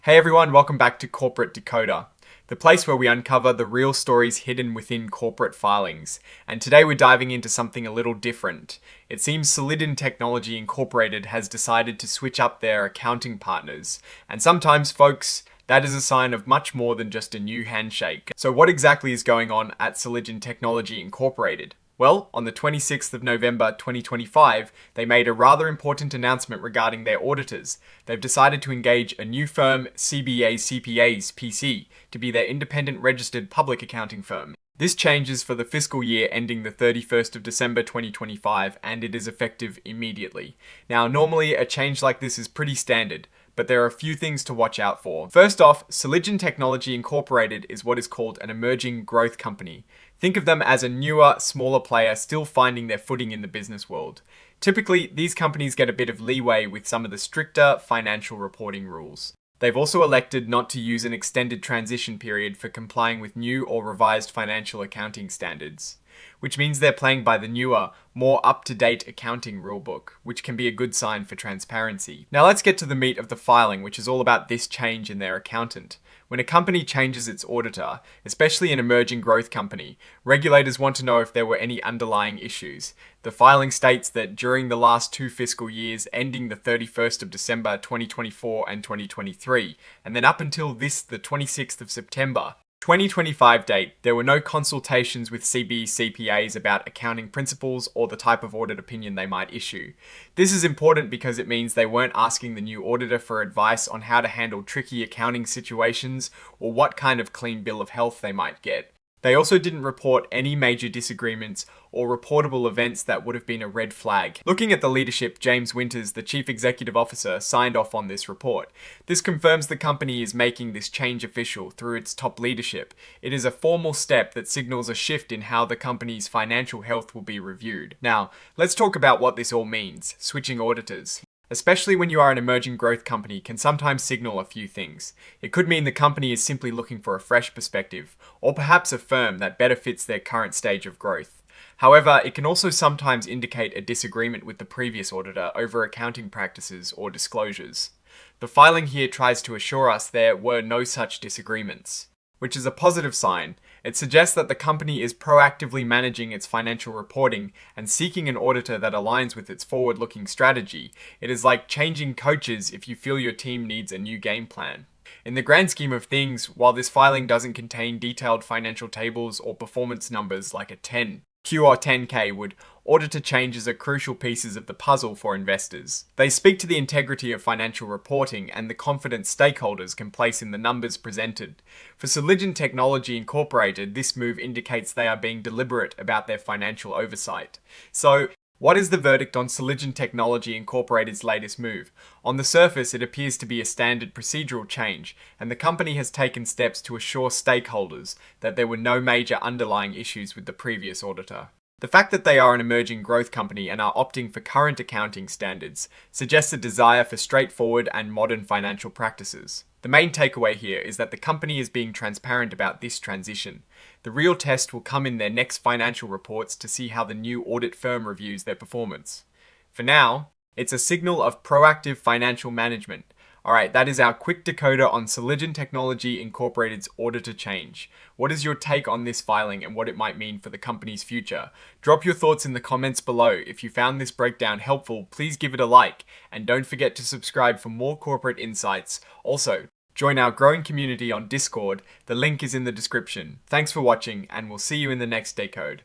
Hey everyone, welcome back to Corporate Decoder, the place where we uncover the real stories hidden within corporate filings. And today we're diving into something a little different. It seems Solidion Technology Incorporated has decided to switch up their accounting partners. And sometimes, folks, that is a sign of much more than just a new handshake. So what exactly is going on at Solidion Technology Incorporated? Well, on the 26th of November 2025, they made a rather important announcement regarding their auditors. They've decided to engage a new firm, CBA CPAs PC, to be their independent registered public accounting firm. This changes for the fiscal year ending the 31st of December 2025, and it is effective immediately. Now, normally a change like this is pretty standard, but there are a few things to watch out for. First off, Solidion Technology Incorporated is what is called an emerging growth company. Think of them as a newer, smaller player still finding their footing in the business world. Typically, these companies get a bit of leeway with some of the stricter financial reporting rules. They've also elected not to use an extended transition period for complying with new or revised financial accounting standards, which means they're playing by the newer, more up-to-date accounting rulebook, which can be a good sign for transparency. Now let's get to the meat of the filing, which is all about this change in their accountant. When a company changes its auditor, especially an emerging growth company, regulators want to know if there were any underlying issues. The filing states that during the last two fiscal years, ending the 31st of December 2024 and 2023, and then up until the 26th of September 2025 date, there were no consultations with CB CPAs about accounting principles or the type of audit opinion they might issue. This is important because it means they weren't asking the new auditor for advice on how to handle tricky accounting situations or what kind of clean bill of health they might get. They also didn't report any major disagreements or reportable events that would have been a red flag. Looking at the leadership, James Winters, the Chief Executive Officer, signed off on this report. This confirms the company is making this change official through its top leadership. It is a formal step that signals a shift in how the company's financial health will be reviewed. Now, let's talk about what this all means, switching auditors. Especially when you are an emerging growth company, can sometimes signal a few things. It could mean the company is simply looking for a fresh perspective, or perhaps a firm that better fits their current stage of growth. However, it can also sometimes indicate a disagreement with the previous auditor over accounting practices or disclosures. The filing here tries to assure us there were no such disagreements, which is a positive sign. It suggests that the company is proactively managing its financial reporting and seeking an auditor that aligns with its forward-looking strategy. It is like changing coaches if you feel your team needs a new game plan. In the grand scheme of things, while this filing doesn't contain detailed financial tables or performance numbers like a 10Q or 10K would, auditor changes are crucial pieces of the puzzle for investors. They speak to the integrity of financial reporting and the confidence stakeholders can place in the numbers presented. For Solidion Technology Incorporated, this move indicates they are being deliberate about their financial oversight. So, what is the verdict on Solidion Technology Incorporated's latest move? On the surface, it appears to be a standard procedural change, and the company has taken steps to assure stakeholders that there were no major underlying issues with the previous auditor. The fact that they are an emerging growth company and are opting for current accounting standards suggests a desire for straightforward and modern financial practices. The main takeaway here is that the company is being transparent about this transition. The real test will come in their next financial reports to see how the new audit firm reviews their performance. For now, it's a signal of proactive financial management. Alright, that is our quick decoder on Solidion Technology Incorporated's auditor change. What is your take on this filing and what it might mean for the company's future? Drop your thoughts in the comments below. If you found this breakdown helpful, please give it a like, and don't forget to subscribe for more corporate insights. Also, join our growing community on Discord. The link is in the description. Thanks for watching, and we'll see you in the next decode.